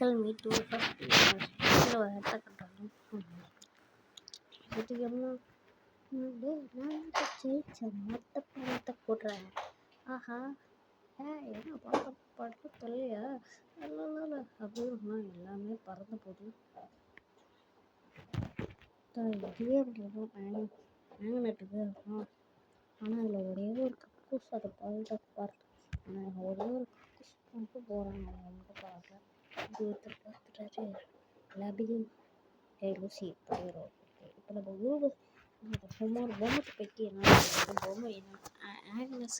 Tell me to first மொத்த பணத்தை போடுறேன். ஆஹா என்ன படத்தை தொல்லையா அப்படின்னு எல்லாமே பறந்து போகுது. இதுவே மேங்கனட்டுக்கு ஆனால் அதில் ஒரே ஒரு கக்கூஸ் அதை பார்த்து ஆனால் ஒரே ஒரு கக்கூஸ் மட்டும் போகிறாங்க. அவங்க பார்க்க இது ஒருத்தர் பார்த்துட்டாரு லபியும் லூசி போயிடும். இப்போ நம்ம ஊர் சும்மா ஒரு பொம்மைக்கு பெட்டி என்ன பொம்மை ஆக்னஸ்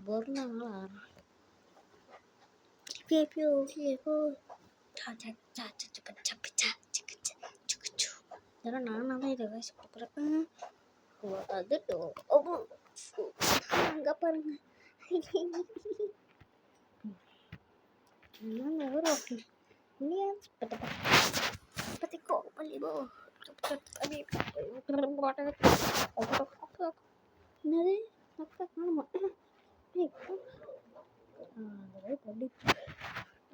பொருளானால இதெல்லாம் நானாக தான் இதை வயசு கொடுக்குறேன். அது அங்கே பாருங்க பத்திக்கோ பள்ளிபோ என்னது அக்கா காணுமா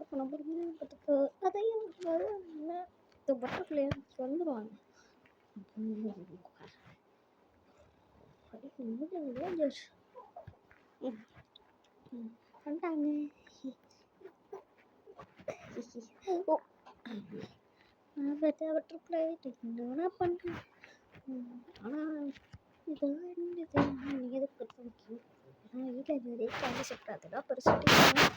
அப்போ நம்ம பத்துக்கு அதையும் பட்டர்ஃப்ளை வந்துடுவாங்க. பண்ணிட்டாங்க. பட்டர்ஃப்ளை என்ன பண்ணுறேன். ஆனால் இதெல்லாம் நீங்கள் எதுக்கு முக்கியம். ஆனால் வீட்டில் இருந்ததே கேண்டி சாப்பிட்டா அதெல்லாம் பெருசு பண்ணிடலாம்.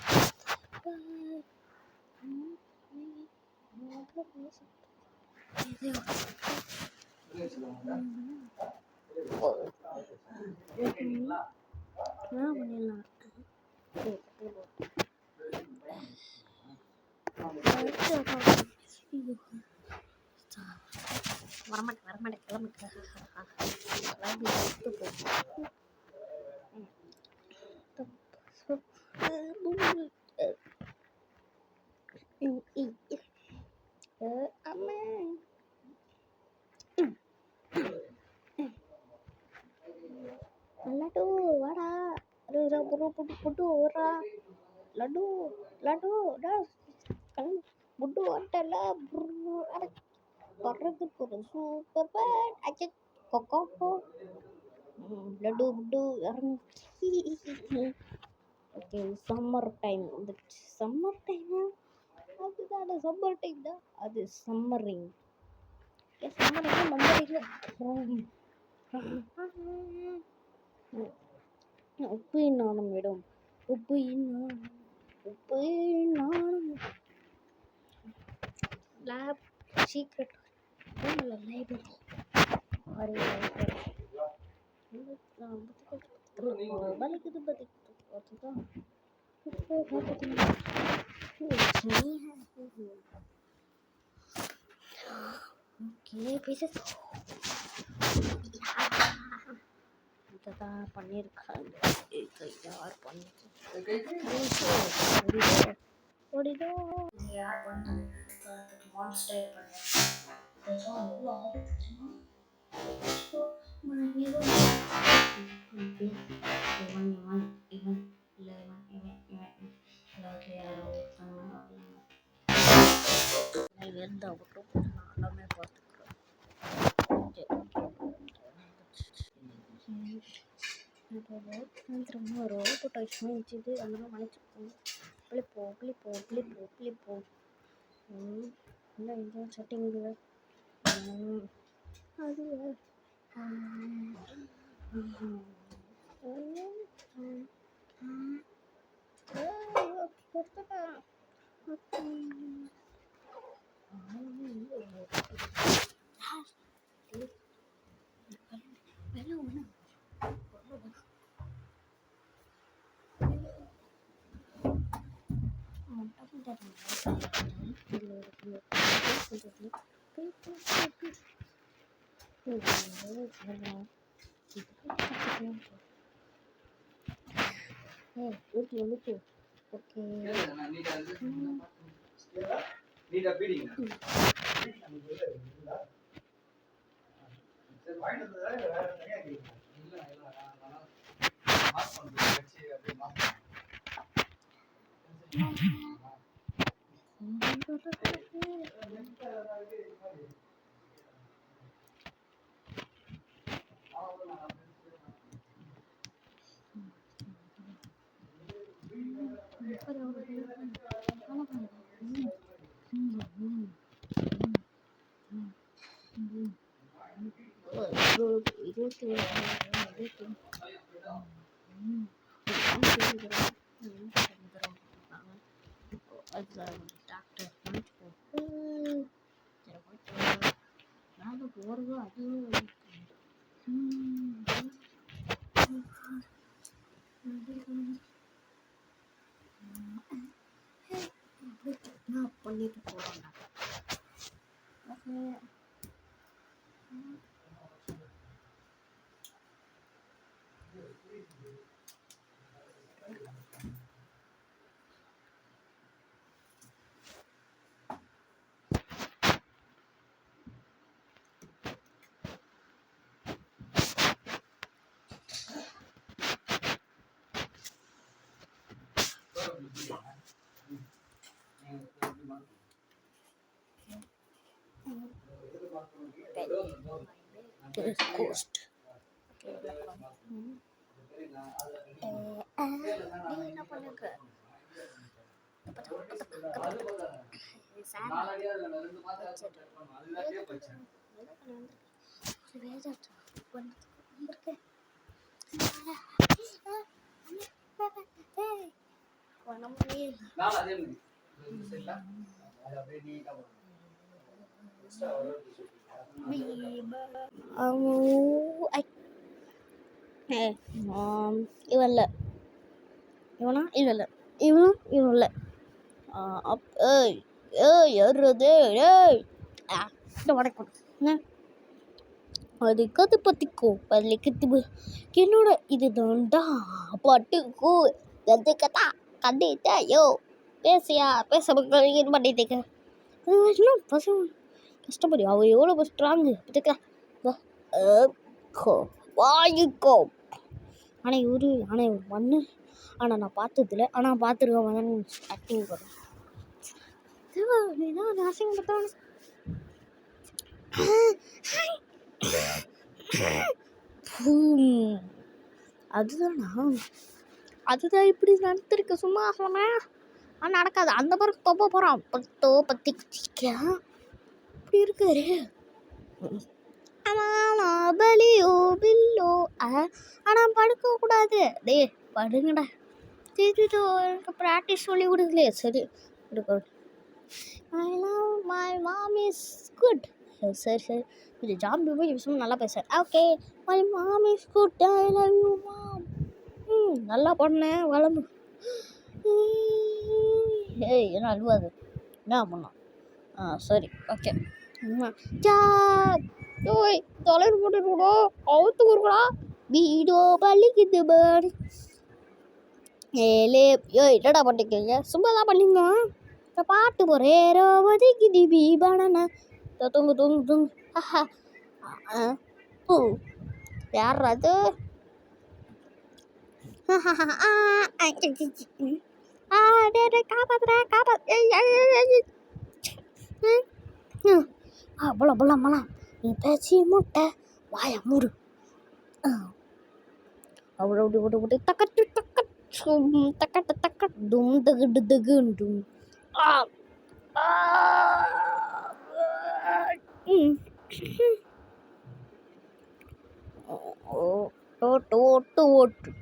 வரமாட்டேன் கிளம்பிட்டு லட்டு வாடா புட்டு ஓடுறா லட்டு லட்டு புட்டு ஓட்டல வர்றதுக்கு ஒரு சூப்பர் பேட் அச்சு கொக்கோ லட்டு புட்டு okay summer time summer time அதுதான் சம்மர் டைம் தான் அது சம்மரிங் சம்மரிங் நம்பரிங் உப்பு நாணம் விடும் உப்பு நாணம் லேப் சீக்ரெட் லைப்ரரி வலிக்குது பார்த்துதான் ஓகே பீசஸ் தான் பண்ணியிருக்காங்க. யார் பண்ணிட்டு யார் பண்ண மான்ஸ்டர் எல்லாமே பார்த்துக்கிறோம். சாயந்தரமாக ரோபோட் ஆயிடுச்சுன்னு வச்சுது அதெல்லாம் மன்னிச்சுக்கோங்க. பிள்ளைப்போ இல்லை இந்த செட்டிங்கில் அது ஓகே பண்ணிட்டு போறாங்க. Coast. என்ன பண்ணுங்க இவன் இல்லை இவனா இல்லை இவன் இல்லை ஏய் ஏய் யாருது ஏய் வணக்கம் அது கது பற்றிக்கோ பள்ளிக்கு என்னோட இது தான்டா பட்டுக்கோ எது கதா கண்டிட்டா யோ பேசியா பேச பண்ணிட்டேங்க இன்னும் பசங்க கஷ்டப்படி அவள் எவ்வளோ ஸ்ட்ராங்கு பார்த்துக்கலாம் வாங்கிக்கோ ஆனால் இவர் மண்ணு ஆனால் நான் பார்த்ததில்ல ஆனால் பார்த்துருக்கேன் ஆக்டிங் பண்ணுறேன் அசிங்கப்பட்டான் அதுதான் இப்படி நடத்திருக்கு சும்மா சொன்னேன் ஆனால் நடக்காது அந்த மாதிரி தொப்ப போகிறான் பத்தி குச்சிக்க அப்படி இருக்காரு பலியோ பில்லோ ஆனால் படுக்கக்கூடாது டே படுங்கடா திருட்டு எனக்கு ப்ராக்டிஸ் சொல்லி கொடுக்கலையே சரி I love my mom is good சரி இது ஜாம்பி போய் விஷயம் நல்லா பேசுகிறேன் okay my mom is good I love you mom நல்லா பண்ணேன் வளம்பு ஏய் என்ன அழுவாது என்ன பண்ணலாம் சரி ஓகே ஓய் தொலைவு போட்டுக்கூடோ அவுத்து கொடுக்கடா வீடோ பள்ளிக்குது பேர் ஏலே ஏய் என்னடா பண்ணிக்கீங்க சும்மா தான் பண்ணிங்க பாட்டு போகிறேன் ரோவதிக்கு திபி பணனா தூங்கு தூங்கு தூங்கு யார் அது காப்பாத்துறேன் நீ பேசி முட்டை வாய மூடு அவ்வளோ விட்டு தக்கட்டு தக்கட்டு தக்கட்டு டும் தகுடு தகுண்டும்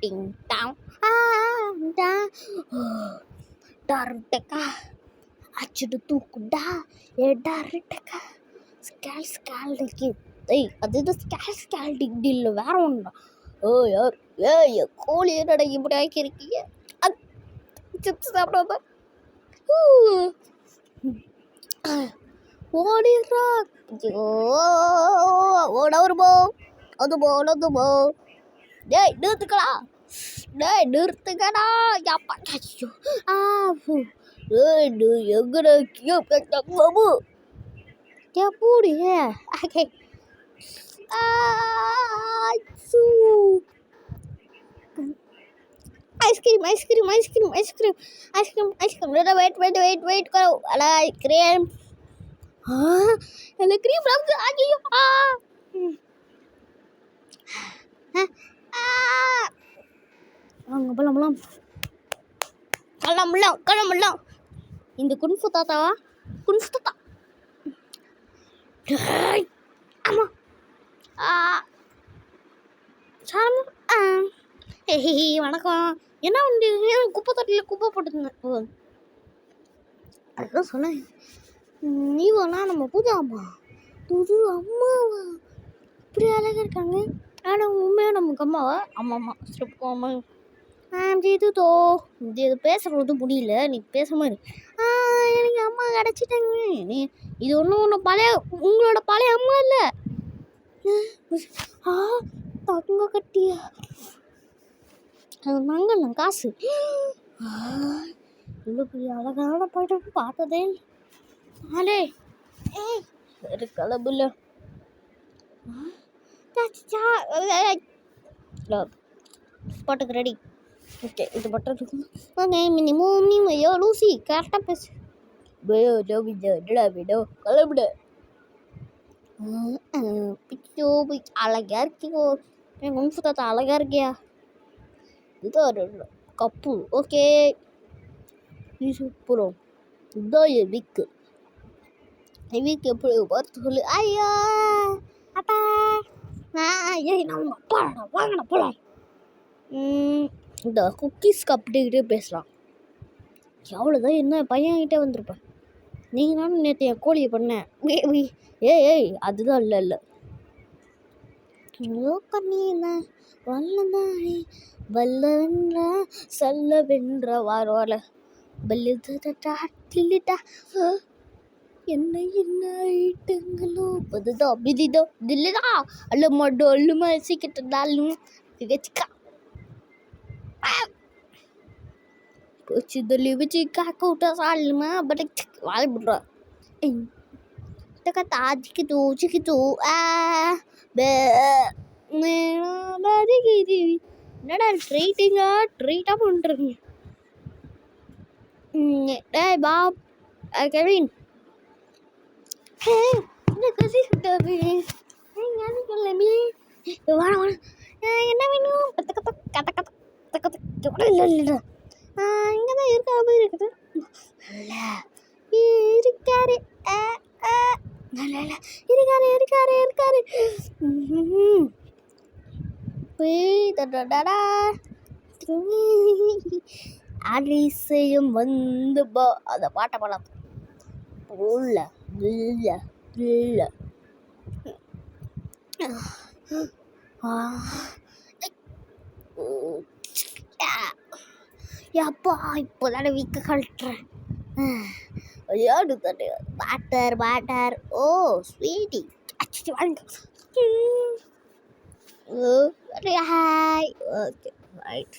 டிங் டாங் டருட்டக்கா அச்சுட்டு தூக்குண்டா டருட்டக்கா ஸ்கேல்டிக்கு ஏய் அது ஸ்கேல்டிக் இல்லை வேற ஒன்றா யார் ஏய் கோழி என்னடா இப்படி ஆக்கியிருக்கீங்க சிப்ஸ் சாப்பிடாம ஓடிடுறா ஓடவருமோ அதுபோ டேய் நிறுத்துக்கடா அப்பா எங்கடா பாபு எப்படியே ice cream ice cream ice cream ice cream ice cream ice cream wait करो अला आइसक्रीम हाँ क्रीम रख दो आ गई belum kalau இந்த குன்ஃபு தாத்தாவா குன்ஃபு தாத்தா ஆமா சாமி வணக்கம் என்ன பண்ணுறீங்க குப்பை தொட்டியில் குப்பை போட்டுருங்க அதான் சொன்னேன் நீ வேணா நம்ம புது அம்மாவா இப்படி அழகாக இருக்காங்க ஆனால் உண்மையாக நமக்கு அம்மாவா ஆமாம்மா சிறப்பு அம்மா இது இது பேசுறது முடியல நீ பேச மாதிரி எனக்கு அம்மா கிடச்சிட்டாங்க நீ இது ஒன்றும் பழைய உங்களோட பழைய அம்மா இல்லை தங்க கட்டியா அது வாங்கல காசு இவ்வளோ பெரிய அழகான போயிட்டு பார்த்ததே அலே சரி கிளம்புல ஸ்பாட்டுக்கு ரெடி ஓகே இது மட்டும் ஓகே மினிமம் நீ ஐயோ லூசி கரெக்டாக பேசு பயோ ஜோபிடா விடோ கிளம்பிடு பிச்சோ அழகா இருக்கியோ என் குன்ஃபு தாத்தா அழகா இருக்கியா இதுதான் கப்பு ஓகே சூப்பரம் இதுதான் என் வீக்கு எப்படி பார்த்து சொல்லு ஐயோ அப்பா ஏய் நான் அப்பா வாங்கண்ணா போலாம் இந்த குக்கீஸ்க்கு அப்படிக்கிட்டே பேசலாம் எவ்வளோதான் என்ன பையன்கிட்டே வந்திருப்பேன் நீங்கள் நானும் நேற்று என் கோழியை பண்ணேன் ஏய் அதுதான் இல்லை கண்ணி என்ன வல்லதானே வல்லவென்றா செல்லவென்ற வார பல்லுதா என்ன ஐட்டங்களோ அதுதான் விதிதோ தில்லுதா அல்ல மட்டும் அல்லுமா சீக்கிரத்தாலும் வச்சுக்கா Poccidoli vecika kuda salma badak wal bro taka tajikitu chikitu be nena badikidi nada treat பண்றீங்க டேய் பாப் கெவின் என்ன கசி சுட்டாரு நான் சொல்லமி வாடா என்ன வேணும் கத்த இல்ல இங்கே தான் இருக்க மாதிரி இருக்குது இருக்காரு இருக்காரு அதிசயம் வந்து அந்த பாட்டை பாடலாம் அப்பா இப்போதானே வீக்க கழட்டுறேன் விளையாடு தானே வாட்டர் ஓ ஸ்வீட்டி அச்சு வாங்க ஹாய் ஓகே ரைட்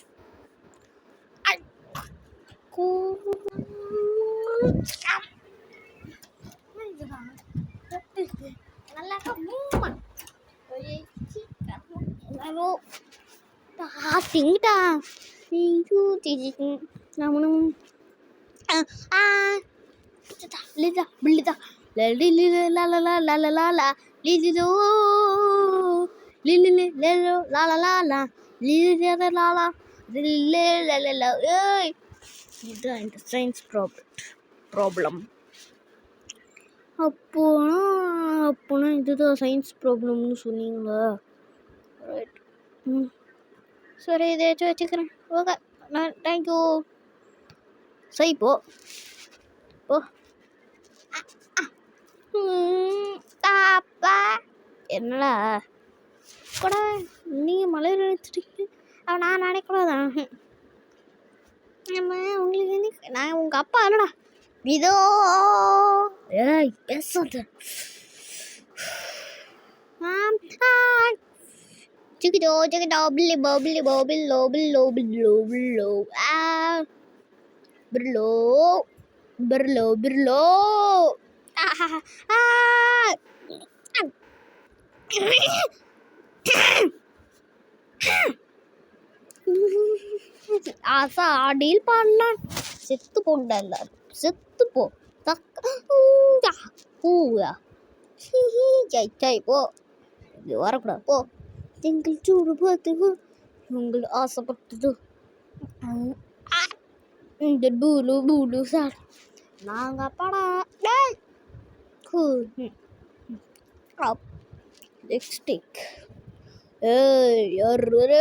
நல்லா திங்கிட்டா namun lida la la la la la la la la lido lili lelo la la la la lili la la la la la la hey இது இந்த சயின்ஸ் ப்ராப்ளம் அப்போனா இதுதான் science ப்ராப்ளம்னு சொன்னீங்களா right சரி இதை வச்சுக்கிறேன் ஓகே தேங்க்யூ சரி போ அப்பா என்னடா கூட நீங்கள் மழை நினைச்சிட்டீங்க நான் நினைக்கூடாதான் நம்ம உங்களுக்கு நான் உங்கள் அப்பா இல்லடா இதோ ஏய் பேசாத Chiquito, billy, bobble, birlo. ஆசா டீல் பண்ணலாம். செத்து போண்டா எல்லாரும் செத்து போ. பூயா ஜை போ. இது வரக்கூடாது போ. எங்கள் சூடு பார்த்து உங்கள் ஆசைப்பட்டது இந்த பூலு பூலு சார் நாங்கள் படம் லிப்ஸ்டிக். யாரு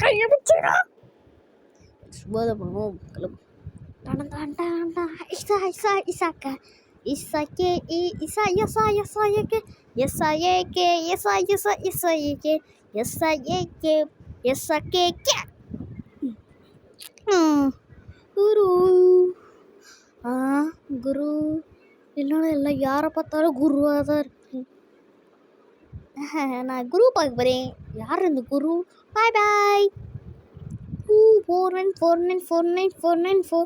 கையை வச்சுடா சுபாத பண்ணுவோம். கிளம்பு. இசாக்கா இசாக்கே இசா எசா எசா ஏகே எசா ஏகே எசா எசா எசா ஏகே எசா ஏகே எசா கேகே குரு குரு இல்லைன்னா எல்லாம் யாரை பார்த்தாலும் குருவாக தான் இருக்கு. நான் குரு பார்க்க போகிறேன். யார் இந்த குரு? பாய் பாய். 494949494.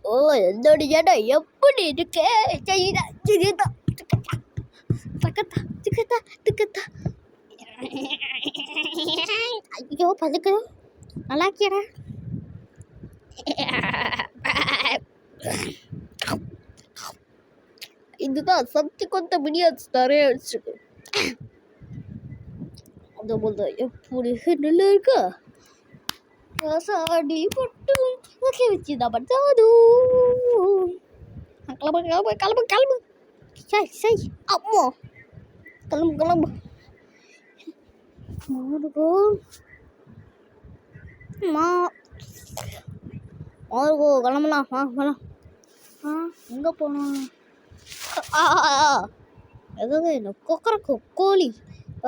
ஓ என்னோட இடம் எப்படி இருக்கு? ஐயோ பதுக்குது. நல்லா இருக்கியடா. இதுதான் சக்தி கொத்த மினியாச்சு நிறைய வச்சுருக்கு. அந்த போல் தான் எப்படி நல்லா இருக்கா? சாடி போட்டு ஓகே வச்சுதான் பட்டாது. கிளம்பு கிளம்பு கிளம்பு கிளம்பு. சரி சரி அம்மா கிளம்பு கிளம்பு. மாறுகோ கிளம்பலாம். கிளம்பலாம். எங்கே போனோம்? எதாவது என்ன கொக்கரக்கோ கோழி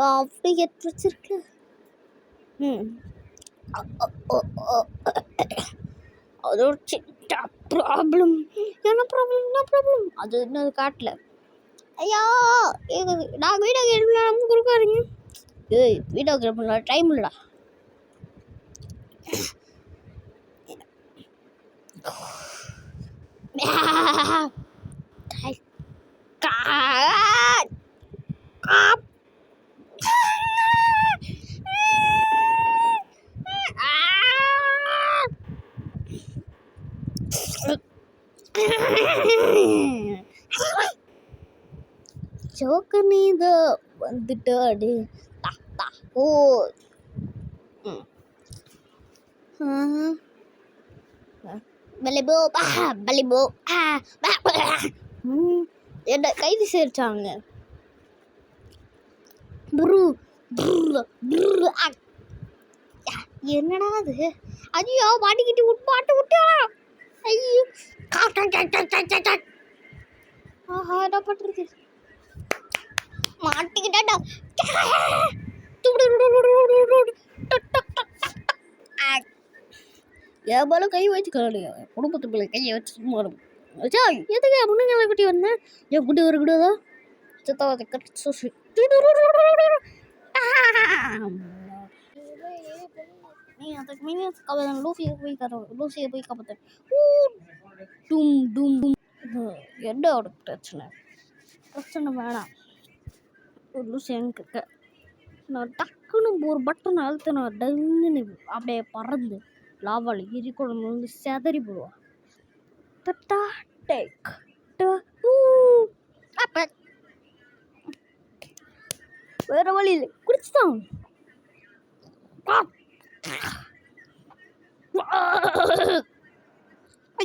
அப்படி எடுத்து வச்சிருக்கு. அது ஒரு சின்ன ப்ராப்ளம். என்ன ப்ராப்ளம் அது இன்னும் காட்டல. ஐயா நான் வீடியோ கேட்கலாம் கொடுக்காதீங்க. வீடியோ கேட் பண்ண டைம் இல்லைடா. ஜோக்கர் நீத வந்துட்டாடு. ஓ பலிபோ பலிபோ என்ன கைது சேர்த்தாங்க. என்னடா அது? ஐயோ மாட்டிக்கிட்டு பாட்டு விட்டா. ஐயோ ஆஹா என்ன பண்றது? மாட்டிக்கிட்டாடா. என் மேலே கை வச்சுக்கிறானுங்க. குடும்பத்து மேலே கையை வச்சு சும்மா எதுக்கு முன்னங்களை குட்டி வந்தேன்? என் குட்டி வரக்கூடாதா? சித்தாவதை கட்டு நீ அதுக்கு மீனியன்ஸ் லூசியை போய் காப்பாற்ற. டும் டும் டும். என்ன அவனுக்கு பிரச்சனை வேணாம். ஒரு லூசி எனக்கு இருக்க. நான் டக்குன்னு ஒரு பட்டன் அழுத்தின டங்குன்னு அப்படியே பறந்து லாவால் எரிக்குழம்பு வந்து செதறி போடுவான். வேற வழி இல்லை, குடிச்சுதான்.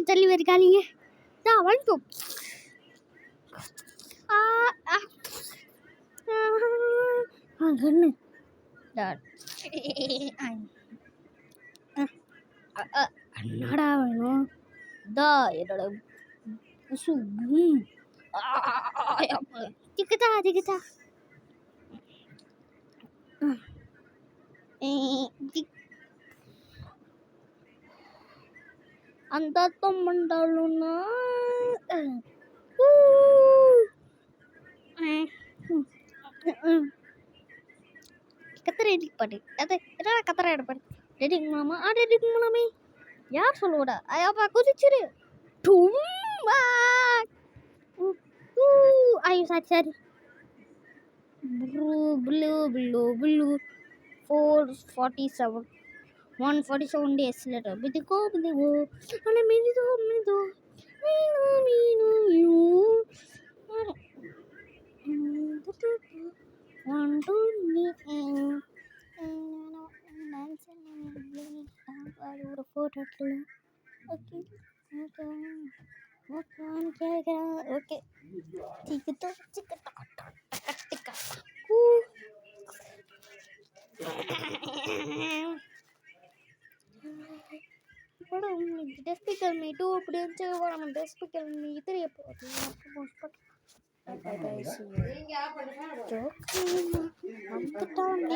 தள்ளி வருக்காளிங்க வந்துட்டோம். கண்ணு என்னடா வேணும்? தா என்னோட திக்குதா திக்குதா. அந்த தொம்மண்டாலும்னா கத்திர பாட்டு அது என்னடா கத்திர எடுப்பாடு. ரெடிங் மூலமா ரெடிங் மூலமே யார் சொல்லுவோடா? ஐயாப்பா குதிச்சிரு. ஐயோ sorry sorry. Blue blue blue blue 447 147 days later. Bidiko, bidiko, and a minido, minido, minu, one, two, okay. Despicable Me 2 அப்படின்னு நம்ம Despicable Me 3 எப்போ bye bye see you joke வந்துட்டாங்க